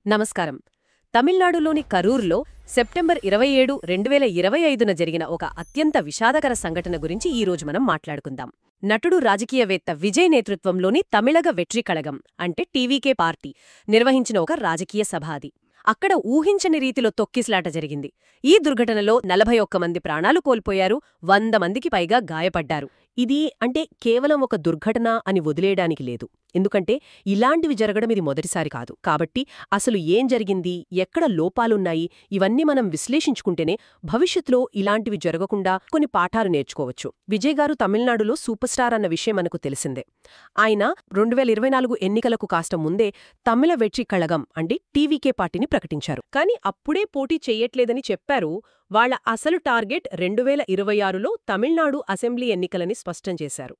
నమస్కారం. తమిళనాడులోని కరూర్లో సెప్టెంబర్ 27, 2025న జరిగిన ఒక అత్యంత విషాదకర సంఘటన గురించి ఈరోజు మనం మాట్లాడుకుందాం. నటుడు రాజకీయవేత్త విజయ్ నేతృత్వంలోని తమిళగ వెట్రి కళగం అంటే టీవీకే పార్టీ నిర్వహించిన ఒక రాజకీయ సభ అది. అక్కడ ఊహించని రీతిలో తొక్కిసలాట జరిగింది. ఈ దుర్ఘటనలో 41 మంది ప్రాణాలు కోల్పోయారు, 100 మందికి పైగా గాయపడ్డారు. ఇది కేవలం ఒక దుర్ఘటన అని వదిలేయడానికి లేదు. ఎందుకంటే ఇలాంటివి జరగడం ఇది మొదటిసారి కాదు. కాబట్టి అసలు ఏం జరిగింది, ఎక్కడ లోపాలున్నాయి, ఇవన్నీ మనం విశ్లేషించుకుంటేనే భవిష్యత్తులో ఇలాంటివి జరగకుండా కొన్ని పాఠాలు నేర్చుకోవచ్చు. విజయ్ గారు తమిళనాడులో సూపర్ స్టార్ అన్న విషయం మనకు తెలిసిందే. ఆయన 2024 ఎన్నికలకు కాస్త ముందే తమిళ వెట్రి కళగం అంటే టీవీకే పార్టీని ప్రకటించారు. కానీ అప్పుడే పోటీ చెయ్యట్లేదని చెప్పారు. వాళ్ల అసలు టార్గెట్ 2026లో తమిళనాడు అసెంబ్లీ ఎన్నికలని స్పష్టం చేశారు.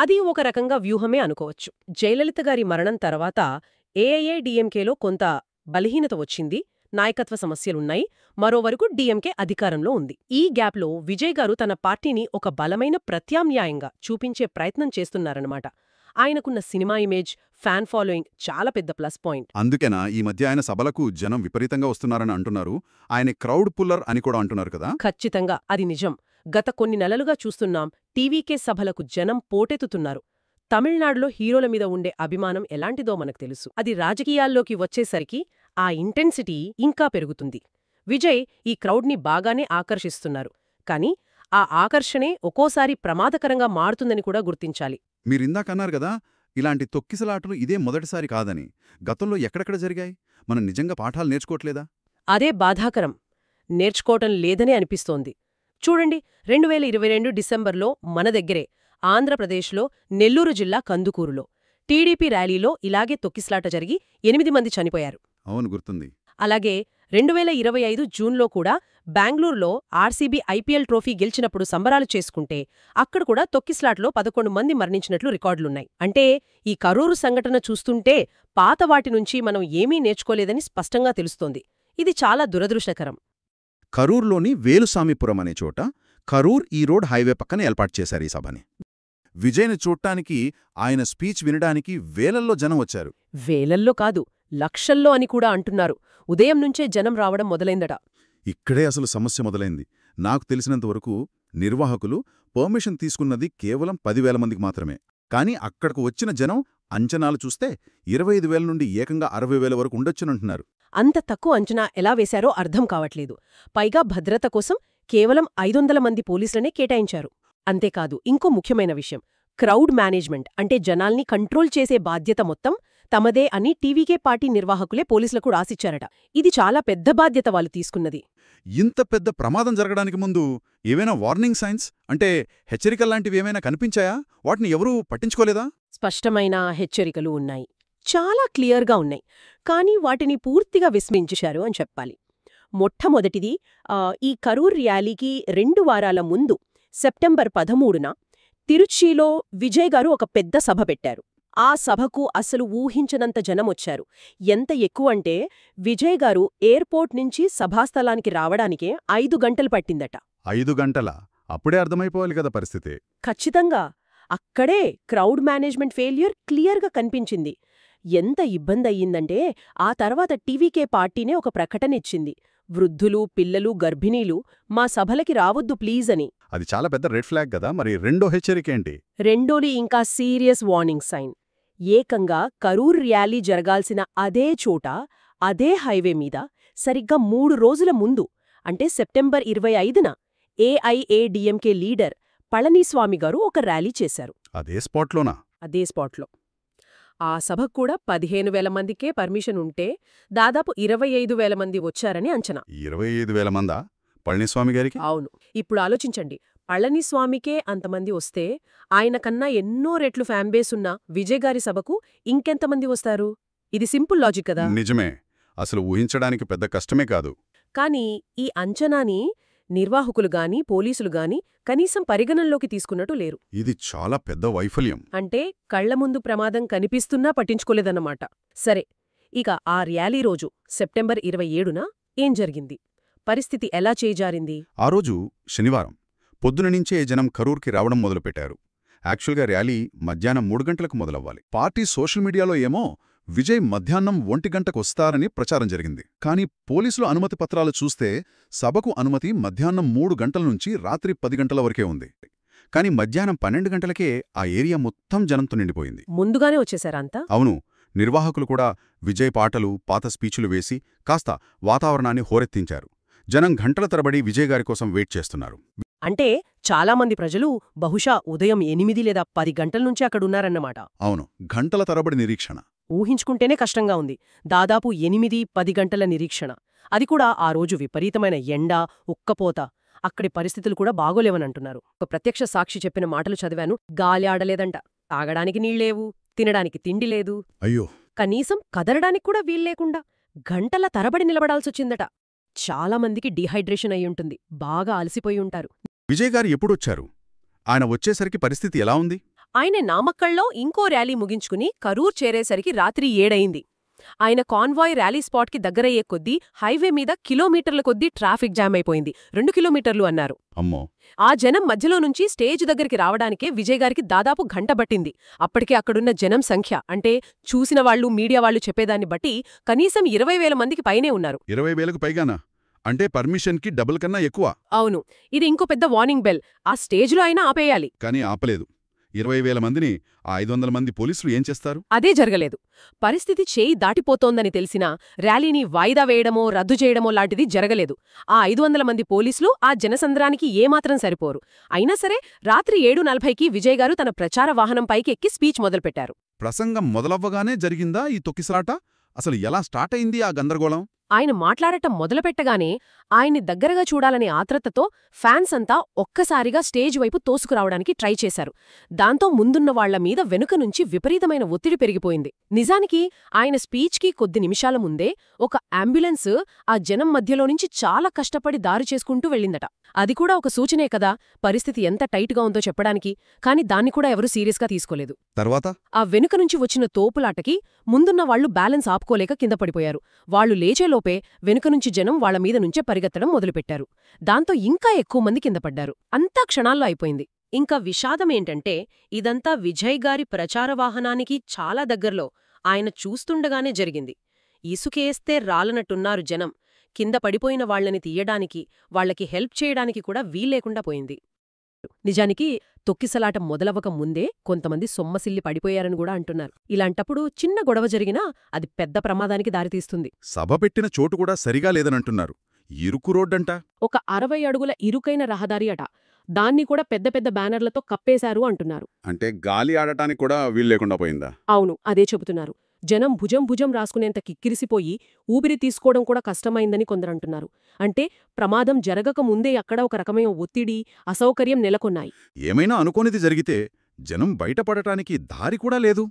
అది ఒక రకంగా వ్యూహమే అనుకోవచ్చు. జయలలిత గారి మరణం తర్వాత ఏఐఏడీఎంకేలో కొంత బలహీనత వచ్చింది, నాయకత్వ సమస్యలున్నాయి. మరోవరకు డీఎంకే అధికారంలో ఉంది. ఈ గ్యాప్లో విజయ్ గారు తన పార్టీని ఒక బలమైన ప్రత్యామ్నాయంగా చూపించే ప్రయత్నం చేస్తున్నారన్నమాట. ఆయనకున్న సినిమా ఇమేజ్, ఫ్యాన్ ఫాలోయింగ్ చాలా పెద్ద ప్లస్ పాయింట్. అందుకేనా ఈ మధ్య ఆయన సభలకు జనం విపరీతంగా వస్తున్నారని అంటున్నారు. ఆయన క్రౌడ్ పుల్లర్ అని కూడా అంటున్నారు కదా. ఖచ్చితంగా అది నిజం. గత కొన్ని నెలలుగా చూస్తున్నాం, టీవీకే సభలకు జనం పోటెత్తుతున్నారు. తమిళనాడులో హీరోల మీద ఉండే అభిమానం ఎలాంటిదో మనకు తెలుసు. అది రాజకీయాల్లోకి వచ్చేసరికి ఆ ఇంటెన్సిటీ ఇంకా పెరుగుతుంది. విజయ్ ఈ క్రౌడ్ని బాగానే ఆకర్షిస్తున్నారు. కానీ ఆ ఆకర్షణే ఒక్కోసారి ప్రమాదకరంగా మారుతుందని కూడా గుర్తించాలి. మీరిందాకన్నారు కదా, ఇలాంటి తొక్కిసలాటలు ఇదే మొదటిసారి కాదని. గతంలో ఎక్కడెక్కడ జరిగాయి? మనం నిజంగా పాఠాలు నేర్చుకోవట్లేదా? అదే బాధాకరం. నేర్చుకోవటం లేదనే అనిపిస్తోంది. చూడండి, 2022 డిసెంబర్లో మన దగ్గరే ఆంధ్రప్రదేశ్లో నెల్లూరు జిల్లా కందుకూరులో టీడీపీ ర్యాలీలో ఇలాగే తొక్కిసలాట జరిగి 8 మంది చనిపోయారు. అవును, గుర్తుంది. అలాగే 2025 జూన్లో కూడా బెంగళూరులో ఆర్సీబీ ఐపీఎల్ ట్రోఫీ గెలిచినప్పుడు సంబరాలు చేసుకుంటే అక్కడ కూడా తొక్కిసలాట్లో 11 మంది మరణించినట్లు రికార్డులున్నాయి. అంటే ఈ కరూరు సంఘటన చూస్తుంటే పాత వాటి నుంచి మనం ఏమీ నేర్చుకోలేదని స్పష్టంగా తెలుస్తోంది. ఇది చాలా దురదృష్టకరం. కరూర్లోని వేలుసామిపురం అనే చోట కరూర్ ఈరోడ్ హైవే పక్కన ఏర్పాటు చేశారు ఈ సభని. విజయ్ని చూడటానికి, ఆయన స్పీచ్ వినడానికి వేలల్లో జనం వచ్చారు. వేలల్లో కాదు, లక్షల్లో అని కూడా అంటున్నారు. ఉదయం నుంచే జనం రావడం మొదలైందట. ఇక్కడే అసలు సమస్య మొదలైంది. నాకు తెలిసినంతవరకు నిర్వాహకులు పర్మిషన్ తీసుకున్నది కేవలం 10,000 మందికి మాత్రమే. కానీ అక్కడకు వచ్చిన జనం అంచనాలు చూస్తే 25,000 నుండి ఏకంగా 60,000 వరకు ఉండొచ్చునంటున్నారు. అంత తక్కువ అంచనా ఎలా వేశారో అర్థం కావట్లేదు. పైగా భద్రత కోసం కేవలం 500 మంది పోలీసులనే కేటాయించారు. అంతేకాదు, ఇంకో ముఖ్యమైన విషయం, క్రౌడ్ మేనేజ్మెంట్ అంటే జనాల్ని కంట్రోల్ చేసే బాధ్యత మొత్తం తమదే అని టీవీకే పార్టీ నిర్వాహకులే పోలీసులకు రాసిచ్చారట. ఇది చాలా పెద్ద బాధ్యత వాళ్ళు తీసుకున్నది. ఇంత పెద్ద ప్రమాదం జరగడానికి ముందు ఏవైనా వార్నింగ్ సైన్స్ అంటే హెచ్చరికల్లాంటివి ఏమైనా కనిపించాయా? వాటిని ఎవరూ పట్టించుకోలేదా? స్పష్టమైన హెచ్చరికలు ఉన్నాయి, చాలా క్లియర్గా ఉన్నాయి. కానీ వాటిని పూర్తిగా విస్మరించారు అని చెప్పాలి. మొట్టమొదటిది, ఈ కరూర్ ర్యాలీకి 2 వారాల ముందు సెప్టెంబర్ 13న తిరుచ్చిలో విజయ్ గారు ఒక పెద్ద సభ పెట్టారు. ఆ సభకు అసలు ఊహించనంత జనమొచ్చారు. ఎంత ఎక్కువంటే విజయ్ గారు ఎయిర్పోర్ట్ నుంచి సభాస్థలానికి రావడానికే 5 గంటలు పట్టిందట. 5 గంటలా? అప్పుడే అర్థమైపోవాలి కదా పరిస్థితి. ఖచ్చితంగా. అక్కడే క్రౌడ్ మేనేజ్మెంట్ ఫెయిల్యూర్ క్లియర్గా కనిపించింది. ఎంత ఇబ్బందయ్యిందంటే ఆ తర్వాత టీవీకే పార్టీనే ఒక ప్రకటన ఇచ్చింది, వృద్ధులు, పిల్లలు, గర్భిణీలు మా సభలకి రావద్దు ప్లీజ్ అని. అది చాలా పెద్ద రెడ్ ఫ్లాగ్ కదా. మరి రెండో హెచ్చరికేంటి? రెండోది ఇంకా సీరియస్ వార్నింగ్ సైన్. ఏకంగా కరూర్ ర్యాలీ జరగాల్సిన అదే చోట, అదే హైవే మీద సరిగ్గా 3 రోజుల ముందు అంటే సెప్టెంబర్ 25న ఏఐఏడీఎంకే లీడర్ పళనిస్వామి గారు ఒక ర్యాలీ చేశారు. అదే స్పాట్లోనా? అదే స్పాట్లో. ఆ సభకు కూడా 15,000 మందికే పర్మిషన్ ఉంటే దాదాపు 25,000 మంది వచ్చారని అంచనా. 25,000 మందా పళనిస్వామి గారికి? అవును. ఇప్పుడు ఆలోచించండి, పళనిస్వామికే అంతమంది వస్తే ఆయనకన్నా ఎన్నో రెట్లు ఫ్యాన్బేస్ ఉన్న విజయ్ గారి సభకు ఇంకెంతమంది వస్తారు? ఇది సింపుల్ లాజిక్ కదా. నిజమే. అసలు ఊహించడానికి పెద్ద కష్టమే కాదు. కానీ ఈ అంచనాని నిర్వాహకులు గాని పోలీసులు గాని కనీసం పరిగణనలోకి తీసుకున్నట్టు లేరు. ఇది చాలా పెద్ద వైఫల్యం. అంటే కళ్ల ముందు ప్రమాదం కనిపిస్తున్నా పట్టించుకోలేదన్నమాట. సరే, ఇక ఆ ర్యాలీ రోజు సెప్టెంబర్ 27న ఏం జరిగింది? పరిస్థితి ఎలా చేజారింది? ఆ రోజు శనివారం పొద్దుననుంచే జనం కరూర్కి రావడం మొదలుపెట్టారు. యాక్చువల్గా ర్యాలీ మధ్యాహ్నం 3 గంటలకు మొదలవ్వాలి. పార్టీ సోషల్ మీడియాలో ఏమో విజయ్ మధ్యాహ్నం 1 గంటకొస్తారని ప్రచారం జరిగింది. కానీ పోలీసుల అనుమతి పత్రాలు చూస్తే సభకు అనుమతి మధ్యాహ్నం 3 గంటల నుంచి రాత్రి 10 గంటల వరకే ఉంది. కానీ మధ్యాహ్నం 12 గంటలకే ఆ ఏరియా మొత్తం జనంతో నిండిపోయింది. ముందుగానే వచ్చేశారా అంతా? అవును, నిర్వాహకులు కూడా విజయ్ పాటలు, పాత స్పీచులు వేసి కాస్త వాతావరణాన్ని హోరెత్తించారు. జనం గంటల తరబడి విజయ్ గారి కోసం వెయిట్ చేస్తున్నారు. అంటే చాలామంది ప్రజలు బహుశా ఉదయం 8 లేదా 10 గంటల నుంచి అక్కడున్నారన్నమాట. అవును, గంటల తరబడి నిరీక్షణ. ఊహించుకుంటేనే కష్టంగా ఉంది. దాదాపు 8-10 గంటల నిరీక్షణ. అది కూడా ఆ రోజు విపరీతమైన ఎండ, ఉక్కపోత. అక్కడి పరిస్థితులు కూడా బాగోలేవనంటున్నారు. ఒక ప్రత్యక్ష సాక్షి చెప్పిన మాటలు చదివాను. గాలి ఆడలేదంట, తాగడానికి నీళ్లేవు, తినడానికి తిండి లేదు, అయ్యో, కనీసం కదలడానికి కూడా వీల్లేకుండా గంటల తరబడి నిలబడాల్సొచ్చిందట. చాలామందికి డీహైడ్రేషన్ అయ్యుంటుంది, బాగా అలసిపోయి ఉంటారు. విజయ్ గారు ఎప్పుడొచ్చారు? ఆయన వచ్చేసరికి పరిస్థితి ఎలా ఉంది? ఆయన నామక్కల్లో ఇంకో ర్యాలీ ముగించుకుని కరూర్ చేరేసరికి రాత్రి 7 అయింది. ఆయన కాన్వాయ్ ర్యాలీ స్పాట్కి దగ్గరయ్యే కొద్దీ హైవే మీద కిలోమీటర్ల కొద్దీ ట్రాఫిక్ జామ్ అయిపోయింది. 2 కిలోమీటర్లు అన్నారు. అమ్మో! ఆ జనం మధ్యలో నుంచి స్టేజ్ దగ్గరికి రావడానికే విజయ్ గారికి దాదాపు గంట పట్టింది. అప్పటికే అక్కడున్న జనం సంఖ్య, అంటే చూసిన వాళ్లు, మీడియా వాళ్లు చెప్పేదాన్ని బట్టి కనీసం 20,000 మందికి పైనే ఉన్నారు. 20,000కు పైగానా? అంటే పర్మిషన్కి డబుల్ కన్నా ఎక్కువ. అవును, ఇది ఇంకో పెద్ద వార్నింగ్ బెల్. ఆ స్టేజ్లో అయినా ఆపేయాలి. కానీ ఆపలేదు. 20,000 మందిని ఆ 500 మంది పోలీసులు ఏం చేస్తారు? అదే జరగలేదు. పరిస్థితి చేయి దాటిపోతోందని తెలిసినా ర్యాలీని వాయిదా వేయడమో, రద్దు చేయడమో లాంటిది జరగలేదు. ఆ 500 మంది పోలీసులు ఆ జనసంద్రానికి ఏమాత్రం సరిపోరు. అయినా సరే రాత్రి 7:40కి విజయ్ గారు తన ప్రచార వాహనం పైకి ఎక్కి స్పీచ్ మొదలుపెట్టారు. ప్రసంగం మొదలవ్వగానే జరిగిందా ఈ తొక్కిసలాట? అసలు ఎలా స్టార్ట్ అయింది ఆ గందరగోళం? ఆయన మాట్లాడటం మొదలుపెట్టగానే ఆయన్ని దగ్గరగా చూడాలనే ఆత్రతతో ఫ్యాన్స్ అంతా ఒక్కసారిగా స్టేజ్ వైపు తోసుకురావడానికి ట్రై చేశారు. దాంతో ముందున్న వాళ్ల మీద వెనుక నుంచి విపరీతమైన ఒత్తిడి పెరిగిపోయింది. నిజానికి ఆయన స్పీచ్కి కొద్ది నిమిషాల ముందే ఒక అంబులెన్స్ ఆ జనం మధ్యలో నుంచి చాలా కష్టపడి దారి చేసుకుంటూ వెళ్ళిందట. అది కూడా ఒక సూచనే కదా, పరిస్థితి ఎంత టైట్గా ఉందో చెప్పడానికి. కాని దాన్ని కూడా ఎవరూ సీరియస్గా తీసుకోలేదు. తర్వాత ఆ వెనుక నుంచి వచ్చిన తోపులాటకి ముందున్న వాళ్లు బ్యాలెన్స్ ఆపుకోలేక కింద పడిపోయారు. వాళ్లు లేచేలోపే వెనుక నుంచి జనం వాళ్ల మీద నుంచే పరిగెత్తడం మొదలుపెట్టారు. దాంతో ఇంకా ఎక్కువ మంది కింద పడ్డారు. అంతా క్షణాల్లో అయిపోయింది. ఇంకా విషాదమేంటంటే ఇదంతా విజయ్ గారి ప్రచార వాహనానికి చాలా దగ్గర్లో ఆయన చూస్తుండగానే జరిగింది. ఇసుకేస్తే రాలనట్టున్నారు జనం. కింద పడిపోయిన వాళ్లని తీయడానికి, వాళ్లకి హెల్ప్ చేయడానికి కూడా వీల్లేకుండా పోయింది. నిజానికి తొక్కిసలాట మొదలవ్వక ముందే కొంతమంది సొమ్మసిల్లి పడిపోయారని కూడా అంటున్నారు. ఇలాంటప్పుడు చిన్న గొడవ జరిగినా అది పెద్ద ప్రమాదానికి దారితీస్తుంది. సభ పెట్టిన చోటు కూడా సరిగా లేదనంటున్నారు. ఇరుకు రోడ్డంట. ఒక 60 అడుగుల ఇరుకైన రహదారి అట. దాన్ని కూడా పెద్ద పెద్ద బ్యానర్లతో కప్పేశారు అంటున్నారు. అంటే గాలి ఆడటానికి కూడా వీల్లేకుండా పోయిందా? అవును, అదే చెబుతున్నారు. జనం భుజం భుజం రాసుకునేంత కిక్కిరిసిపోయి ఊపిరి తీసుకోవడం కూడా కష్టమైందని కొందరంటున్నారు. అంటే ప్రమాదం జరగక ముందే అక్కడ ఒక రకమైన ఒత్తిడి, అసౌకర్యం నెలకొన్నాయి. ఏమైనా అనుకోనిది జరిగితే జనం బయటపడటానికి దారి కూడా లేదు.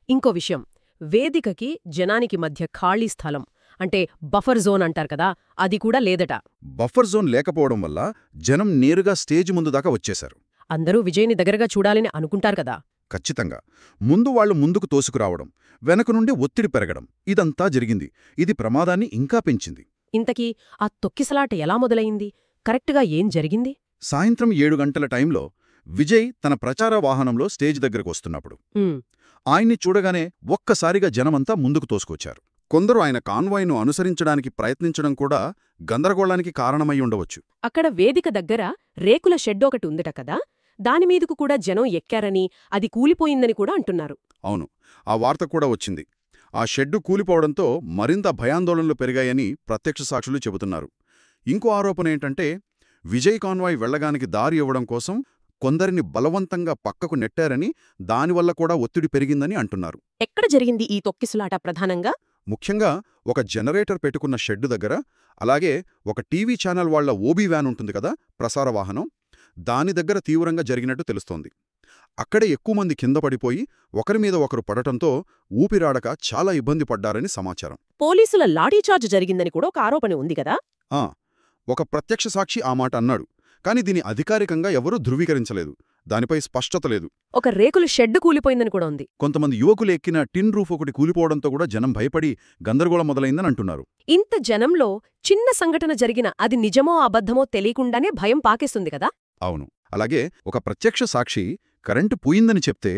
ఇంకో విషయం, వేదికకి జనానికి మధ్య ఖాళీ స్థలం, అంటే బఫర్ జోన్ అంటారు కదా, అది కూడా లేదట. బఫర్ జోన్ లేకపోవడం వల్ల జనం నేరుగా స్టేజ్ ముందు దాకా వచ్చేశారు. అందరూ విజయ్ని దగ్గరగా చూడాలని అనుకుంటారు కదా. ఖచ్చితంగా. ముందు వాళ్లు ముందుకు తోసుకురావడం, వెనక నుండి ఒత్తిడి పెరగడం, ఇదంతా జరిగింది. ఇది ప్రమాదాన్ని ఇంకా పెంచింది. ఇంతకీ ఆ తొక్కిసలాట ఎలా మొదలయింది? కరెక్ట్గా ఏం జరిగింది? సాయంత్రం 7 గంటల టైంలో విజయ్ తన ప్రచార వాహనంలో స్టేజ్ దగ్గరకు వస్తున్నప్పుడు ఆయన్ని చూడగానే ఒక్కసారిగా జనమంతా ముందుకు తోసుకొచ్చారు. కొందరు ఆయన కాన్వాయ్ను అనుసరించడానికి ప్రయత్నించడం కూడా గందరగోళానికి కారణమై ఉండవచ్చు. అక్కడ వేదిక దగ్గర రేకుల షెడ్ ఒకటి ఉందట కదా, దానిమీదకు కూడా జనం ఎక్కారని, అది కూలిపోయిందని కూడా అంటున్నారు. అవును, ఆ వార్త కూడా వచ్చింది. ఆ షెడ్డు కూలిపోవడంతో మరింత భయాందోళనలు పెరిగాయని ప్రత్యక్ష సాక్షులు చెబుతున్నారు. ఇంకో ఆరోపణ ఏంటంటే విజయ్ కాన్వాయ్ వెళ్లగానికి దారి ఇవ్వడం కోసం కొందరిని బలవంతంగా పక్కకు నెట్టారని, దానివల్ల కూడా ఒత్తిడి పెరిగిందని అంటున్నారు. ఎక్కడ జరిగింది ఈ తొక్కిసలాట ప్రధానంగా? ముఖ్యంగా ఒక జనరేటర్ పెట్టుకున్న షెడ్డు దగ్గర, అలాగే ఒక టీవీ ఛానల్ వాళ్ల ఓబీ వ్యాన్ ఉంటుంది కదా, ప్రసార వాహనం, దాని దగ్గర తీవ్రంగా జరిగినట్టు తెలుస్తోంది. అక్కడే ఎక్కువ మంది కింద పడిపోయి ఒకరిమీద ఒకరు పడటంతో ఊపిరాడక చాలా ఇబ్బంది పడ్డారని సమాచారం. పోలీసుల లాఠీచార్జ్ జరిగిందని కూడా ఒక ఆరోపణ ఉంది కదా. ఒక ప్రత్యక్ష సాక్షి ఆ మాట అన్నాడు. కాని దీని అధికారికంగా ఎవరూ ధృవీకరించలేదు. దానిపై స్పష్టత లేదు. ఒక రేకుల షెడ్ కూలిపోయిందని కూడా ఉంది. కొంతమంది యువకులు ఎక్కిన టిన్ రూఫ్ ఒకటి కూలిపోవడంతో కూడా జనం భయపడి గందరగోళం మొదలైందని అంటున్నారు. ఇంత జనంలో చిన్న సంఘటన జరిగిన అది నిజమో అబద్ధమో తెలియకుండానే భయం పాకేస్తుంది కదా. అవును. అలాగే ఒక ప్రత్యక్ష సాక్షి కరెంటు పోయిందని చెప్తే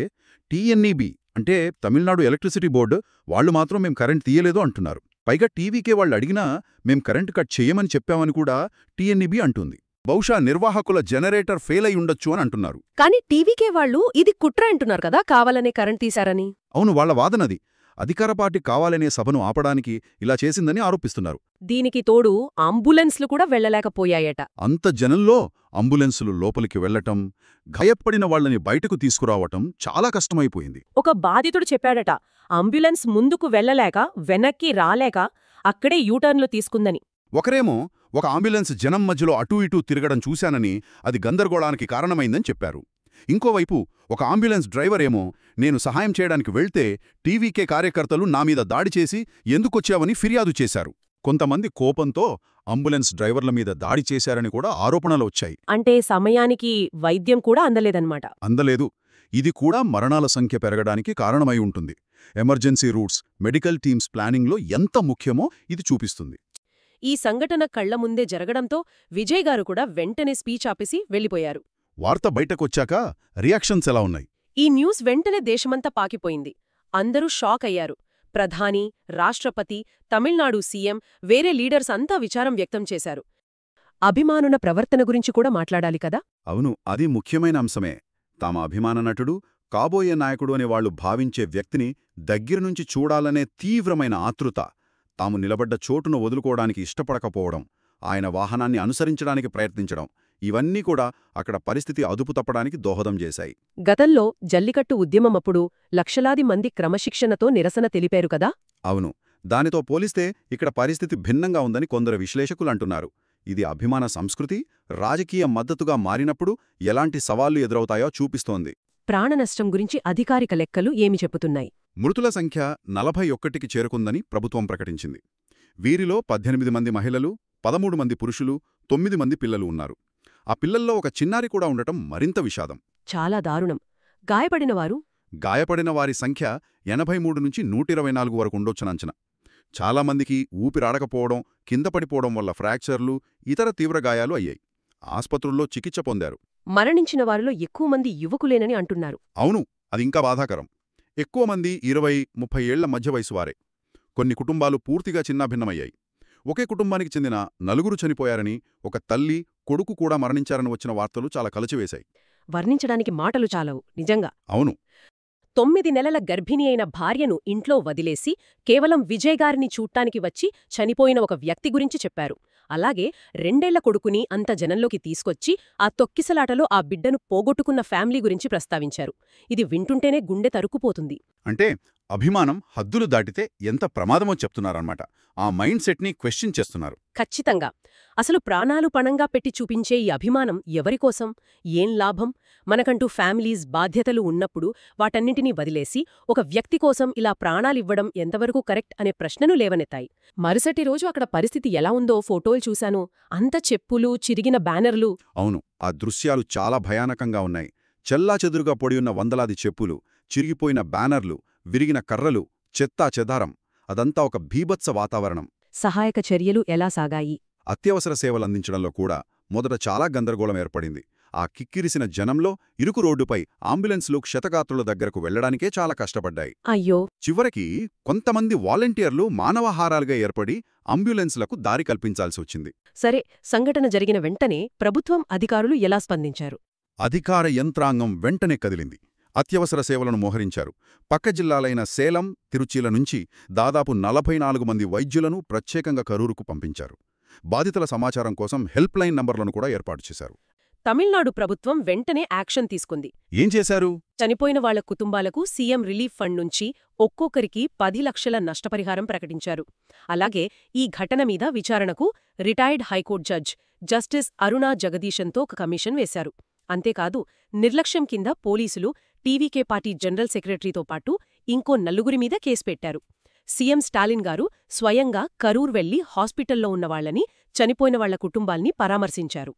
టీఎన్ఈబీ అంటే తమిళనాడు ఎలక్ట్రిసిటీ బోర్డు వాళ్ళు మాత్రం మేం కరెంట్ తీయలేదు అంటున్నారు. పైగా టీవీకే వాళ్ళు అడిగినా మేం కరెంటు కట్ చెయ్యమని చెప్పామని కూడా టీఎన్ఈబీ అంటుంది. బహుశా నిర్వాహకుల జనరేటర్ ఫెయిల్ అయి ఉండొచ్చు అని అంటున్నారు. కానీ టీవీకే వాళ్ళు ఇది కుట్ర అంటున్నారు కదా, కావాలనే కరెంట్ తీశారని. అవును, వాళ్ల వాదనది. అధికార పార్టీ కావాలనే సభను ఆపడానికి ఇలా చేసిందని ఆరోపిస్తున్నారు. దీనికి తోడు అంబులెన్స్లు కూడా వెళ్లలేకపోయాయట. అంత జనంలో అంబులెన్సులు లోపలికి వెళ్లటం, గాయపడిన వాళ్లని బయటకు తీసుకురావటం చాలా కష్టమైపోయింది. ఒక బాధితుడు చెప్పాడట, అంబులెన్స్ ముందుకు వెళ్లలేక వెనక్కి రాలేక అక్కడే యూటర్న్లు తీసుకుందని. ఒకరేమో ఒక అంబులెన్స్ జనం మధ్యలో అటూ ఇటూ తిరగడం చూశానని, అది గందరగోళానికి కారణమైందని చెప్పారు. ఇంకోవైపు ఒక అంబులెన్స్ డ్రైవర్ ఏమో, నేను సహాయం చేయడానికి వెళ్తే టీవీకే కార్యకర్తలు నామీద దాడి చేసి ఎందుకొచ్చావని ఫిర్యాదు చేశారు. కొంతమంది కోపంతో అంబులెన్స్ డ్రైవర్ల మీద దాడి చేశారని కూడా ఆరోపణలు వచ్చాయి. అంటే సమయానికి వైద్యం కూడా అందలేదన్నమాట. అందలేదు. ఇది కూడా మరణాల సంఖ్య పెరగడానికి కారణమై ఉంటుంది. ఎమర్జెన్సీ రూట్స్, మెడికల్ టీమ్స్ ప్లానింగ్లో ఎంత ముఖ్యమో ఇది చూపిస్తుంది. ఈ సంఘటన కళ్ల ముందే జరగడంతో విజయ్ గారు కూడా వెంటనే స్పీచ్ ఆపేసి వెళ్లిపోయారు. వార్త బయటకొచ్చాక రియాక్షన్స్ ఎలా ఉన్నాయి? ఈ న్యూస్ వెంటనే దేశమంతా పాకిపోయింది. అందరూ షాక్ అయ్యారు. ప్రధాని, రాష్ట్రపతి, తమిళనాడు సీఎం, వేరే లీడర్స్ అంతా విచారం వ్యక్తం చేశారు. అభిమానుల ప్రవర్తన గురించి కూడా మాట్లాడాలి కదా. అవును, అది ముఖ్యమైన అంశమే. తమ అభిమాన నటుడు, కాబోయే నాయకుడు అని వాళ్లు భావించే వ్యక్తిని దగ్గరనుంచి చూడాలనే తీవ్రమైన ఆతృత, తాము నిలబడ్డ చోటును వదులుకోవడానికి ఇష్టపడకపోవడం, ఆయన వాహనాన్ని అనుసరించడానికి ప్రయత్నించడం, ఇవన్నీ కూడా అక్కడ పరిస్థితి అదుపు తప్పడానికి దోహదం చేశాయి. గతంలో జల్లికట్టు ఉద్యమమప్పుడు లక్షలాది మంది క్రమశిక్షణతో నిరసన తెలిపారు కదా. అవును, దానితో పోలిస్తే ఇక్కడ పరిస్థితి భిన్నంగా ఉందని కొందరు విశ్లేషకులంటున్నారు. ఇది అభిమాన సంస్కృతి, రాజకీయ మద్దతుగా మారినప్పుడు ఎలాంటి సవాళ్లు ఎదురవుతాయో చూపిస్తోంది. ప్రాణనష్టం గురించి అధికారిక లెక్కలు ఏమి చెబుతున్నాయి? మృతుల సంఖ్య 41కి చేరుకుందని ప్రభుత్వం ప్రకటించింది. వీరిలో 18 మంది మహిళలు, 13 మంది పురుషులు, 9 మంది పిల్లలు ఉన్నారు. ఆ పిల్లల్లో ఒక చిన్నారి కూడా ఉండటం మరింత విషాదం. చాలా దారుణం. గాయపడినవారు? గాయపడిన వారి సంఖ్య 83 నుంచి 124 వరకు ఉండొచ్చనంచనా. చాలామందికి ఊపిరాడకపోవడం, కింద పడిపోవడం వల్ల ఫ్రాక్చర్లు, ఇతర తీవ్ర గాయాలు అయ్యాయి. ఆస్పత్రుల్లో చికిత్స పొందారు. మరణించిన వారిలో ఎక్కువ మంది యువకులేనని అంటున్నారు. అవును, అది ఇంకా బాధాకరం. ఎక్కువ మంది 20-30 ఏళ్ల మధ్య వయసువారే. కొన్ని కుటుంబాలు పూర్తిగా చిన్నాభిన్నమయ్యాయి. ఒకే కుటుంబానికి చెందిన 4 చనిపోయారని, ఒక తల్లి, కొడుకు కూడా మరణించారని వచ్చిన వార్తలు చాలా కలచివేశాయి. వర్ణించడానికి మాటలు చాలవు, నిజంగా. అవును. 9 నెలల గర్భిణి అయిన భార్యను ఇంట్లో వదిలేసి కేవలం విజయ్ గారిని చూట్టానికి వచ్చి చనిపోయిన ఒక వ్యక్తి గురించి చెప్పారు. అలాగే 2 ఏళ్ల కొడుకుని అంత జనంలోకి తీసుకొచ్చి ఆ తొక్కిసలాటలో ఆ బిడ్డను పోగొట్టుకున్న ఫ్యామిలీ గురించి ప్రస్తావించారు. ఇది వింటుంటేనే గుండె తరుక్కుపోతుంది. అంటే అభిమానం హద్దులు దాటితే ఎంత ప్రమాదమో చెప్తున్నారన్నమాట. ఆ మైండ్ సెట్ని క్వశ్చన్ చేస్తున్నారు. ఖచ్చితంగా. అసలు ప్రాణాలు పణంగా పెట్టి చూపించే ఈ అభిమానం ఎవరికోసం? ఏం లాభం? మనకంటూ ఫ్యామిలీస్, బాధ్యతలు ఉన్నప్పుడు వాటన్నింటినీ వదిలేసి ఒక వ్యక్తి కోసం ఇలా ప్రాణాలివ్వడం ఎంతవరకు కరెక్ట్ అనే ప్రశ్నను లేవనెత్తాయి. మరుసటి రోజు అక్కడ పరిస్థితి ఎలా ఉందో ఫోటోలు చూశాను. అంత చెప్పులు, చిరిగిన బ్యానర్లు. అవును, ఆ దృశ్యాలు చాలా భయానకంగా ఉన్నాయి. చెల్లాచెదురుగా పొడియున్న వందలాది చెప్పులు, చిరిగిపోయిన బ్యానర్లు, విరిగిన కర్రలు, చెత్తా చెదారం, అదంతా ఒక భీభత్స వాతావరణం. సహాయక చర్యలు ఎలా సాగాయి? అత్యవసర సేవలందించడంలో కూడా మొదట చాలా గందరగోళం ఏర్పడింది. ఆ కిక్కిరిసిన జనంలో ఇరుకు రోడ్డుపై అంబులెన్స్లు క్షతగాత్రుల దగ్గరకు వెళ్లడానికే చాలా కష్టపడ్డాయి. అయ్యో. చివరికి కొంతమంది వాలంటీర్లు మానవహారాలుగా ఏర్పడి అంబులెన్స్లకు దారి కల్పించాల్సి వచ్చింది. సరే, సంఘటన జరిగిన వెంటనే ప్రభుత్వం అధికారులు ఎలా స్పందించారు? అధికార యంత్రాంగం వెంటనే కదిలింది. అత్యవసర సేవలను మోహరించారు. పక్క జిల్లాలైన సేలం, తిరుచిల నుంచి దాదాపు 44 మంది వైద్యులను ప్రత్యేకంగా కరూరుకు పంపించారు. బాధితుల సమాచారం కోసం హెల్ప్ లైన్ నంబర్లను కూడా ఏర్పాటు చేశారు. తమిళనాడు ప్రభుత్వం వెంటనే యాక్షన్ తీసుకుంది. ఏం చేశారు? చనిపోయిన వాళ్ల కుటుంబాలకు సీఎం రిలీఫ్ ఫండ్ నుంచి ఒక్కొక్కరికి 10 లక్షల నష్టపరిహారం ప్రకటించారు. అలాగే ఈ ఘటన మీద విచారణకు retired high court judge justice Aruna జగదీశన్తో ఒక కమిషన్ వేశారు. అంతేకాదు, నిర్లక్ష్యం కింద పోలీసులు టీవీకే పార్టీ జనరల్ సెక్రటరీతో పాటు ఇంకో 4 మీద కేసు పెట్టారు. సీఎం స్టాలిన్ గారు స్వయంగా కరూర్ వెళ్లి హాస్పిటల్లో ఉన్నవాళ్లని, చనిపోయిన వాళ్ల కుటుంబాల్ని పరామర్శించారు.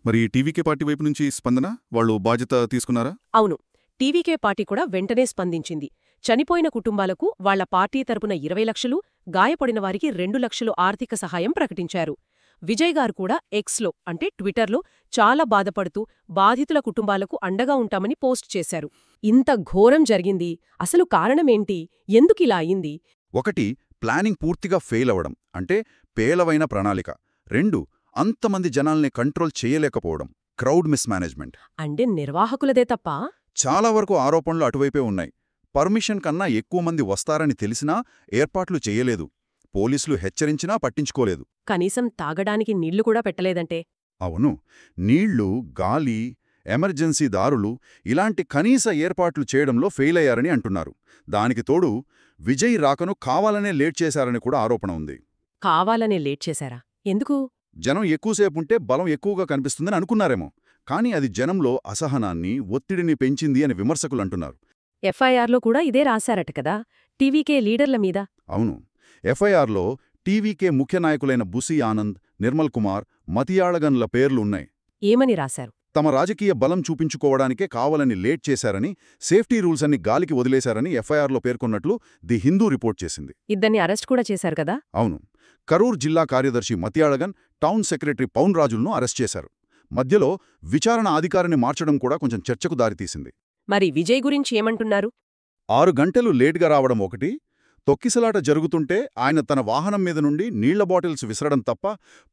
మరి టీవీకే పార్టీ వైపు నుంచి స్పందన, వాళ్ళు బాధ్యత తీసుకున్నారా? అవును, టీవీకే పార్టీ కూడా వెంటనే స్పందించింది. చనిపోయిన కుటుంబాలకు వాళ్ల పార్టీ తరపున 20 లక్షలు, గాయపడిన వారికి 2 లక్షలు ఆర్థిక సహాయం ప్రకటించారు. విజయ్ గారు కూడా ఎక్స్లో అంటే ట్విట్టర్లో చాలా బాధపడుతూ బాధితుల కుటుంబాలకు అండగా ఉంటామని పోస్ట్ చేశారు. ఇంత ఘోరం జరిగింది, అసలు కారణమేంటి, ఎందుకిలా అయింది? ఒకటి, ప్లానింగ్ పూర్తిగా ఫెయిల్ అవడం, అంటే పేలవైన ప్రణాళిక. 2, అంతమంది జనాల్ని కంట్రోల్ చేయలేకపోవడం, క్రౌడ్ మిస్మేనేజ్మెంట్. అంటే నిర్వాహకులదే తప్ప చాలా వరకు ఆరోపణలు అటువైపే ఉన్నాయి. పర్మిషన్ కన్నా ఎక్కువ మంది వస్తారని తెలిసినా ఏర్పాట్లు చేయలేదు. పోలీసులు హెచ్చరించినా పట్టించుకోలేదు. కనీసం తాగడానికి నీళ్లు కూడా పెట్టలేదంటే. అవును, నీళ్లు, గాలి, ఎమర్జెన్సీ దారులు ఇలాంటి కనీస ఏర్పాట్లు చేయడంలో ఫెయిల్ అయ్యారని అంటున్నారు. దానికి తోడు విజయ్ రాకను కావాలనే లేట్ చేశారని కూడా ఆరోపణ ఉంది. కావాలనే లేట్ చేశారా? ఎందుకు? జనం ఎక్కువసేపుంటే బలం ఎక్కువగా కనిపిస్తుందని అనుకున్నారేమో. కానీ అది జనంలో అసహనాన్ని, ఒత్తిడిని పెంచింది అని విమర్శకులు అంటున్నారు. ఎఫ్ఐఆర్లో కూడా ఇదే రాశారట కదా, టీవీకే లీడర్ల మీద. అవును, ఎఫ్ఐఆర్లో టీవీకే ముఖ్య నాయకులైన బుసి ఆనంద్, నిర్మల్ కుమార్, మతియాళగన్ల పేర్లు ఉన్నాయి. ఏమని రాశారు? తమ రాజకీయ బలం చూపించుకోవడానికే కావాలని లేట్ చేశారని, సేఫ్టీ రూల్స్ అన్ని గాలికి వదిలేశారని ఎఫ్ఐఆర్లో పేర్కొన్నట్లు ది హిందూ రిపోర్ట్ చేసింది. ఇద్దరిని అరెస్ట్ కూడా చేశారు కదా. అవును, కరూర్ జిల్లా కార్యదర్శి మతియాళగన్, టౌన్ సెక్రటరీ పౌన్ రాజులను అరెస్ట్ చేశారు. మధ్యలో విచారణ అధికారిని మార్చడం కూడా కొంచెం చర్చకు దారితీసింది. మరి విజయ్ గురించి ఏమంటున్నారు? 6 గంటలు లేటుగా రావడం ఒకటి, తొక్కిసలాట జరుగుతుంటే ఆయన తన వాహనం మీద నుండి నీళ్ల బాటిల్స్ విసరడం తప్ప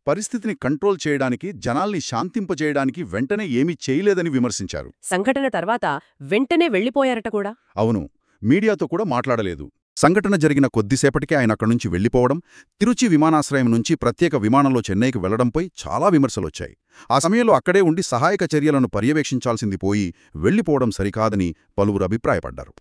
పరిస్థితిని కంట్రోల్ చేయడానికి, జనాల్ని శాంతింపజేయడానికి వెంటనే ఏమీ చేయలేదని విమర్శించారు. సంఘటన తర్వాత వెంటనే వెళ్లిపోయారట కూడా. అవును, మీడియాతో కూడా మాట్లాడలేదు. సంఘటన జరిగిన కొద్దిసేపటికే ఆయన అక్కడి నుంచి వెళ్లిపోవడం, తిరుచి విమానాశ్రయం నుంచి ప్రత్యేక విమానంలో చెన్నైకి వెళ్లడంపై చాలా విమర్శలొచ్చాయి. ఆ సమయంలో అక్కడే ఉండి సహాయక చర్యలను పర్యవేక్షించాల్సింది పోయి వెళ్లిపోవడం సరికాదని పలువురు అభిప్రాయపడ్డారు.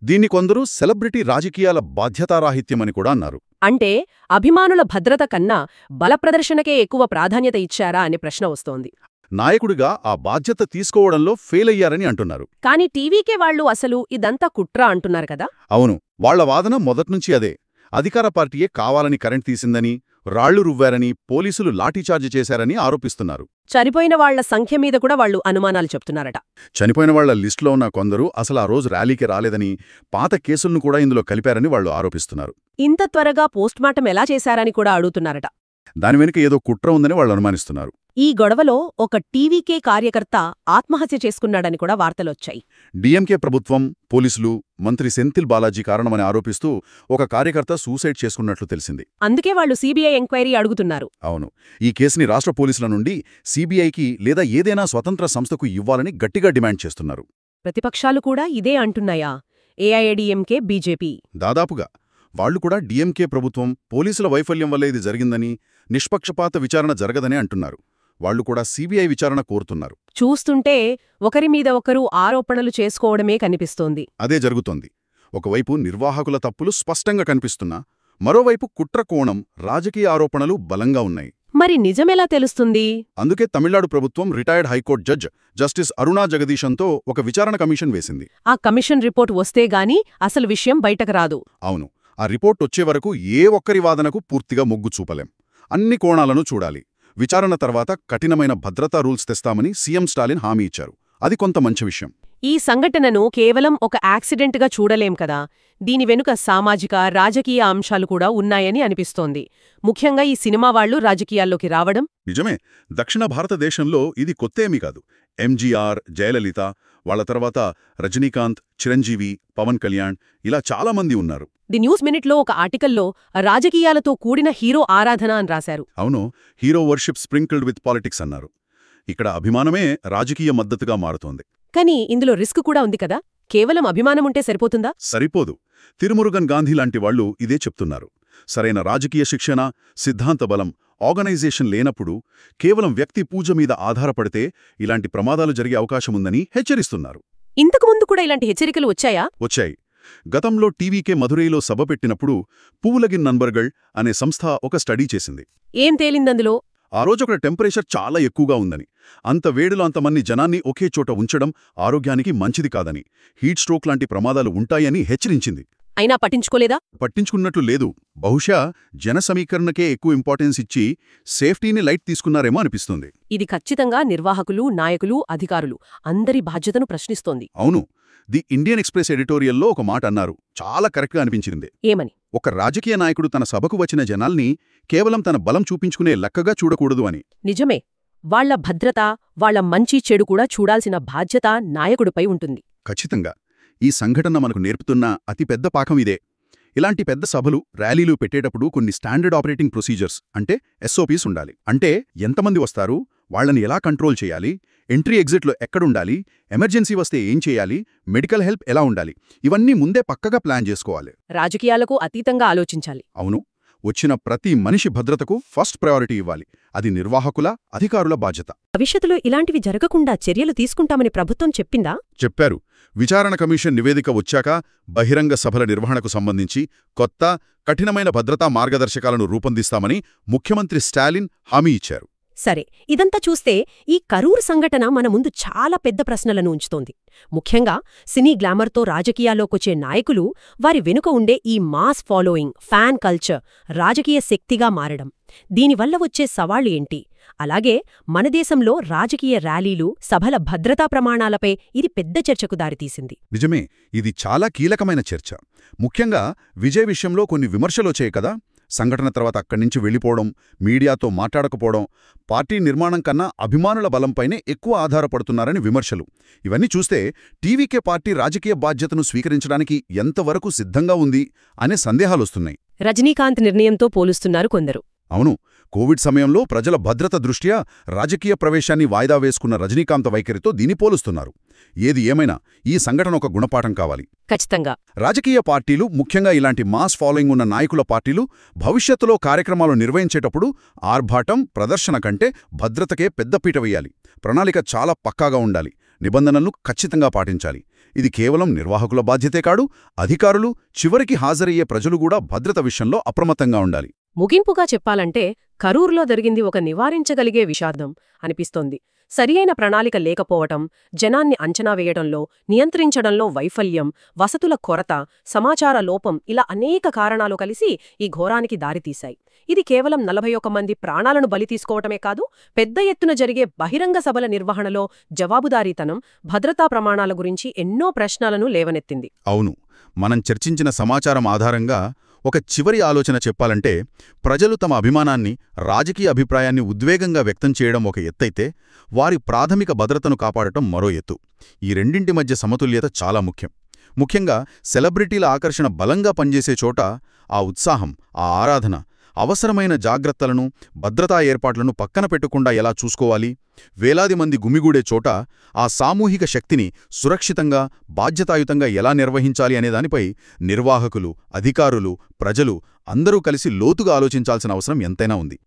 దీన్ని కొందరు సెలబ్రిటీ రాజకీయాల బాధ్యతారాహిత్యమని కూడా అన్నారు. అంటే అభిమానుల భద్రత కన్నా బలప్రదర్శనకే ఎక్కువ ప్రాధాన్యత ఇచ్చారా అనే ప్రశ్న వస్తోంది. నాయకుడిగా ఆ బాధ్యత తీసుకోవడంలో ఫెయిల్ అయ్యారని అంటున్నారు. కానీ టీవీకే వాళ్లు అసలు ఇదంతా కుట్ర అంటున్నారు కదా. అవును, వాళ్ల వాదన మొదట్నుంచి అదే. అధికార పార్టీయే కావాలని కరెంట్ తీసిందని, రాళ్లు రువ్వారని, పోలీసులు లాఠీచార్జి చేశారని ఆరోపిస్తున్నారు. చనిపోయిన వాళ్ల సంఖ్య మీద కూడా వాళ్లు అనుమానాలు చెప్తున్నారట. చనిపోయిన వాళ్ల లిస్టులో ఉన్న కొందరు అసలు ఆ రోజు ర్యాలీకి రాలేదని, పాత కేసులను కూడా ఇందులో కలిపారని వాళ్లు ఆరోపిస్తున్నారు. ఇంత త్వరగా పోస్ట్మార్టం ఎలా చేశారని కూడా అడుగుతున్నారట. దాని వెనుక ఏదో కుట్ర ఉందని వాళ్లు అనుమానిస్తున్నారు. ఈ గొడవలో ఒక టీవీకే కార్యకర్త ఆత్మహత్య చేసుకున్నాడని కూడా వార్తలొచ్చాయి. డీఎంకే ప్రభుత్వం, పోలీసులు, మంత్రి సెంథిల్ బాలాజీ కారణమని ఆరోపిస్తూ ఒక కార్యకర్త సూసైడ్ చేసుకున్నట్లు తెలిసింది. అందుకే వాళ్లు సీబీఐ ఎంక్వైరీ అడుగుతున్నారు. అవును, ఈ కేసుని రాష్ట్ర పోలీసుల నుండి సీబీఐకి లేదా ఏదైనా స్వతంత్ర సంస్థకు ఇవ్వాలని గట్టిగా డిమాండ్ చేస్తున్నారు. ప్రతిపక్షాలు కూడా ఇదే అంటున్నాయా? ఏఐఏడీఎంకే, బీజేపీ దాదాపుగా. వాళ్లు కూడా డీఎంకే ప్రభుత్వం, పోలీసుల వైఫల్యం వల్ల ఇది జరిగిందని, నిష్పక్షపాత విచారణ జరగదని అంటున్నారు. వాళ్లు కూడా సీబీఐ విచారణ కోరుతున్నారు. చూస్తుంటే ఒకరి మీద ఒకరు ఆరోపణలు చేసుకోవడమే కనిపిస్తోంది. అదే జరుగుతోంది. ఒకవైపు నిర్వాహకుల తప్పులు స్పష్టంగా కనిపిస్తున్నా, మరోవైపు కుట్ర కోణం, రాజకీయ ఆరోపణలు బలంగా ఉన్నాయి. మరి నిజమెలా తెలుస్తుంది? అందుకే తమిళనాడు ప్రభుత్వం retired high court judge justice Aruna జగదీశన్తో ఒక విచారణ కమిషన్ వేసింది. ఆ కమిషన్ రిపోర్ట్ వస్తే గాని అసలు విషయం బయటకు రాదు. అవును, ఆ రిపోర్ట్ వచ్చే వరకు ఏ ఒక్కరి వాదనకు పూర్తిగా మొగ్గు చూపలేం. అన్ని కోణాలను చూడాలి. విచారణ తర్వాత కఠినమైన భద్రతా రూల్స్ తెస్తామని సీఎం స్టాలిన్ హామీ ఇచ్చారు. అది కొంత మంచి విషయం. ఈ సంఘటనను కేవలం ఒక యాక్సిడెంట్గా చూడలేం కదా. దీని వెనుక సామాజిక, రాజకీయ అంశాలు కూడా ఉన్నాయని అనిపిస్తోంది. ముఖ్యంగా ఈ సినిమా వాళ్లు రాజకీయాల్లోకి రావడం. నిజమే, దక్షిణ భారతదేశంలో ఇది కొత్తేమీ కాదు. ఎంజీఆర్, జయలలిత, వాళ్ల తర్వాత రజనీకాంత్, చిరంజీవి, పవన్ కళ్యాణ్ ఇలా చాలామంది ఉన్నారు. ది న్యూస్ మినిట్లో ఒక ఆర్టికల్లో రాజకీయాలతో కూడిన హీరో ఆరాధన అని రాశారు. అవును, hero worship sprinkled with politics అన్నారు. ఇక్కడ అభిమానమే రాజకీయ మద్దతుగా మారుతోంది. కానీ ఇందులో రిస్క్ కూడా ఉంది కదా. కేవలం అభిమానముంటే సరిపోతుందా? సరిపోదు. తిరుమురుగన్ గాంధీ లాంటి వాళ్లు ఇదే చెప్తున్నారు. సరైన రాజకీయ శిక్షణ, సిద్ధాంత బలం, ఆర్గనైజేషన్ లేనప్పుడు కేవలం వ్యక్తి పూజ మీద ఆధారపడితే ఇలాంటి ప్రమాదాలు జరిగే అవకాశముందని హెచ్చరిస్తున్నారు. ఇంతకుముందు కూడా ఇలాంటి హెచ్చరికలు వచ్చాయా? వచ్చాయి. గతంలో టీవీకే మధురైలో సభ పెట్టినప్పుడు పూవులగిన్ నన్బర్గళ్ అనే సంస్థ ఒక స్టడీ చేసింది. ఏం తేలిందందులో? ఆ రోజు అక్కడ టెంపరేచర్ చాలా ఎక్కువగా ఉందని, అంత వేడిలో అంతమంది జనాన్ని ఒకే చోట ఉంచడం ఆరోగ్యానికి మంచిది కాదని, హీట్ స్ట్రోక్ లాంటి ప్రమాదాలు ఉంటాయని హెచ్చరించింది. అయినా పట్టించుకోలేదా? పట్టించుకున్నట్లు లేదు. బహుశా జన సమీకరణకే ఎక్కువ ఇంపార్టెన్స్ ఇచ్చి సేఫ్టీని లైట్ తీసుకున్నారేమో అనిపిస్తుంది. ఇది ఖచ్చితంగా నిర్వాహకులు, నాయకులు, అధికారులు అందరి బాధ్యతను ప్రశ్నిస్తోంది. అవును, ది ఇండియన్ ఎక్స్‌ప్రెస్ ఎడిటోరియల్లో ఒక మాట అన్నారు, చాలా కరెక్ట్గా అనిపించింది. ఏమని? ఒక రాజకీయ నాయకుడు తన సభకు వచ్చిన జనాల్ని కేవలం తన బలం చూపించుకునే లెక్కగా చూడకూడదు అని. నిజమే. వాళ్ల భద్రత, వాళ్ల మంచి చెడు కూడా చూడాల్సిన బాధ్యత నాయకుడిపై ఉంటుంది. ఖచ్చితంగా. ఈ సంఘటన మనకు నేర్పుతున్న అతిపెద్ద పాఠం ఇదే. ఇలాంటి పెద్ద సభలు, ర్యాలీలు పెట్టేటప్పుడు కొన్ని స్టాండర్డ్ ఆపరేటింగ్ ప్రొసీజర్స్ అంటే SOPs ఉండాలి. అంటే ఎంతమంది వస్తారు, వాళ్లని ఎలా కంట్రోల్ చేయాలి, ఎంట్రీ ఎగ్జిట్లో ఎక్కడుండాలి, ఎమర్జెన్సీ వస్తే ఏం చేయాలి, మెడికల్ హెల్ప్ ఎలా ఉండాలి, ఇవన్నీ ముందే పక్కగా ప్లాన్ చేసుకోవాలి. రాజకీయాలకు అతీతంగా ఆలోచించాలి. అవును. వచ్చిన ప్రతి మనిషి భద్రతకు ఫస్ట్ ప్రయారిటీ ఇవ్వాలి. అది నిర్వాహకుల, అధికారుల బాధ్యత. భవిష్యత్తులో ఇలాంటివి జరగకుండా చర్యలు తీసుకుంటామని ప్రభుత్వం చెప్పిందా? చెప్పారు. విచారణ కమిషన్ నివేదిక వచ్చాక బహిరంగ సభల నిర్వహణకు సంబంధించి కొత్త, కఠినమైన భద్రతా మార్గదర్శకాలను రూపొందిస్తామని ముఖ్యమంత్రి స్టాలిన్ హామీ ఇచ్చారు. సరే, ఇదంతా చూస్తే ఈ కరూర్ సంఘటన మన ముందు చాలా పెద్ద ప్రశ్నలను ఉంచుతోంది. ముఖ్యంగా సినీ గ్లామర్తో రాజకీయాల్లోకొచ్చే నాయకులు, వారి వెనుక ఉండే ఈ మాస్ ఫాలోయింగ్, ఫ్యాన్ కల్చర్ రాజకీయ శక్తిగా మారడం, దీనివల్ల వచ్చే సవాళ్లు ఏంటి? అలాగే మన దేశంలో రాజకీయ ర్యాలీలు, సభల భద్రతా ప్రమాణాలపై ఇది పెద్ద చర్చకు దారితీసింది. నిజమే. ఇది చాలా కీలకమైన చర్చ. ముఖ్యంగా విజయ్ విషయంలో కొన్ని విమర్శలొచ్చాయి కదా. సంఘటన తర్వాత అక్కడ్నుంచి వెళ్ళిపోవడం, మీడియాతో మాట్లాడకపోవడం, పార్టీ నిర్మాణం కన్నా అభిమానుల బలంపైనే ఎక్కువ ఆధారపడుతున్నారని విమర్శలు. ఇవన్నీ చూస్తే టీవీకే పార్టీ రాజకీయ బాధ్యతను స్వీకరించడానికి ఎంతవరకు సిద్ధంగా ఉంది అనే సందేహాలొస్తున్నాయి. రజనీకాంత్ నిర్ణయంతో పోలుస్తున్నారు కొందరు. అవును. కోవిడ్ సమయంలో ప్రజల భద్రత దృష్ట్యా రాజకీయ ప్రవేశాన్ని వాయిదా వేసుకున్న రజనీకాంత్ వైఖరితో దీన్ని పోలుస్తున్నారు. ఏది ఏమైనా ఈ సంఘటన ఒక గుణపాఠం కావాలి. ఖచ్చితంగా. రాజకీయ పార్టీలు, ముఖ్యంగా ఇలాంటి మాస్ ఫాలోయింగ్ ఉన్న నాయకుల పార్టీలు భవిష్యత్తులో కార్యక్రమాలు నిర్వహించేటప్పుడు ఆర్భాటం, ప్రదర్శన కంటే భద్రతకే పెద్దపీట వేయాలి. ప్రణాళిక చాలా పక్కాగా ఉండాలి. నిబంధనలను ఖచ్చితంగా పాటించాలి. ఇది కేవలం నిర్వాహకుల బాధ్యతే కాదు, అధికారులు, చివరికి హాజరయ్యే ప్రజలు కూడా భద్రత విషయంలో అప్రమత్తంగా ఉండాలి. ముగింపుగా చెప్పాలంటే కరూర్లో జరిగింది ఒక నివారించగలిగే విషాదం అనిపిస్తోంది. సరియైన ప్రణాళిక లేకపోవటం, జనాన్ని అంచనా వేయడంలో, నియంత్రించడంలో వైఫల్యం, వసతుల కొరత, సమాచార లోపం, ఇలా అనేక కారణాలు కలిసి ఈ ఘోరానికి దారితీశాయి. ఇది కేవలం 41 మంది ప్రాణాలను బలి తీసుకోవటమే కాదు, పెద్ద ఎత్తున జరిగే బహిరంగ సభల నిర్వహణలో జవాబుదారీతనం, భద్రతా ప్రమాణాల గురించి ఎన్నో ప్రశ్నలను లేవనెత్తింది. అవును. మనం చర్చించిన సమాచారం ఆధారంగా ఒక చివరి ఆలోచన చెప్పాలంటే, ప్రజలు తమ అభిమానాన్ని, రాజకీయ అభిప్రాయాన్ని ఉద్వేగంగా వ్యక్తం చేయడం ఒక ఎత్తైతే, వారి ప్రాథమిక భద్రతను కాపాడటం మరో ఎత్తు. ఈ రెండింటి మధ్య సమతుల్యత చాలా ముఖ్యం. ముఖ్యంగా సెలబ్రిటీల ఆకర్షణ బలంగా పనిచేసే చోట ఆ ఉత్సాహం, ఆ ఆరాధన, అవసరమైన జాగ్రత్తలను, భద్రతా ఏర్పాట్లను పక్కన పెట్టకుండా ఎలా చూసుకోవాలి? వేలాది మంది గుమిగూడే చోట ఆ సామూహిక శక్తిని సురక్షితంగా, బాధ్యతాయుతంగా ఎలా నిర్వహించాలి అనేదానిపై నిర్వాహకులు, అధికారులు, ప్రజలు అందరూ కలిసి లోతుగా ఆలోచించాల్సిన అవసరం ఎంతైనా ఉంది.